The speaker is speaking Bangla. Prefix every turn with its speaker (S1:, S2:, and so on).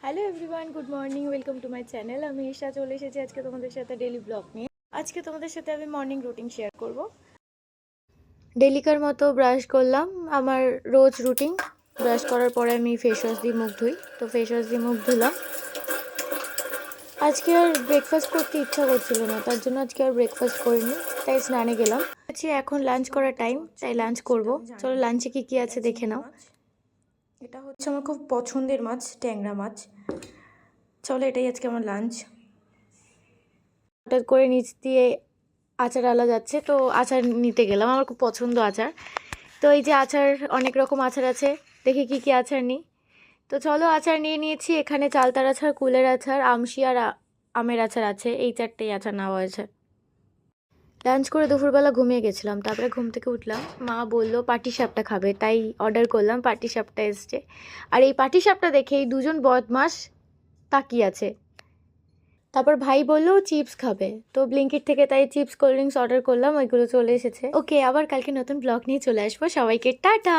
S1: Hello everyone, good morning, welcome to my channel. আমি ঈশা চলে এসেছি আজকে তোমাদের সাথে ডেলি ব্লগ নিয়ে। আজকে তোমাদের সাথে আমি মর্নিং রুটিন শেয়ার করব। ডেলিকার মতো ব্রাশ করলাম, আমার রোজ রুটিন। ব্রাশ করার পরে আমি ফেস ওয়াশ দিয়ে মুখ ধুই, তো ফেস ওয়াশ দিয়ে মুখ ধুলাম। আজকে আর ব্রেকফাস্ট করতে ইচ্ছা করছিল না, তার জন্য আজকে আর ব্রেকফাস্ট করিনি, তাই স্নানে গেলাম। এখন লাঞ্চ করার টাইম, তাই লাঞ্চ করব। চলো লাঞ্চে কি কি আছে দেখে নাও। এটা হচ্ছে আমার খুব পছন্দের মাছ, ট্যাংরা মাছ। চলো এটাই আজকে আমার লাঞ্চ। হঠাৎ করে নিচ দিয়ে আচার আলা যাচ্ছে, তো আচার নিতে গেলাম। আমার খুব পছন্দ আচার, তো এই যে আচার, অনেক রকম আচার আছে, দেখি কি কি আচার নিই। তো চলো আচার নিয়ে নিয়েছি। এখানে চালতার আচার, কুলের আচার, আমশি আর আমের আচার আছে। এই চারটেই আচার নেওয়া হয়েছে। লাঞ্চ করে দুপুরবেলা ঘুমিয়ে গেছিলাম, তারপরে ঘুম থেকে উঠলাম, মা বললো পাটিসাপটা খাবে, তাই অর্ডার করলাম। পাটিসাপটা এসছে, আর এই পাটিসাপটা দেখে এই দুজন বদমাস তাকিয়ে আছে। তারপর ভাই বললো চিপস খাবে, তো ব্লিঙ্কিট থেকে তাই চিপস কোল্ড ড্রিঙ্কস অর্ডার করলাম, ওইগুলো চলে এসেছে। ওকে, আবার কালকে নতুন ব্লগ নিয়ে চলে আসবো। সবাইকে টাটা।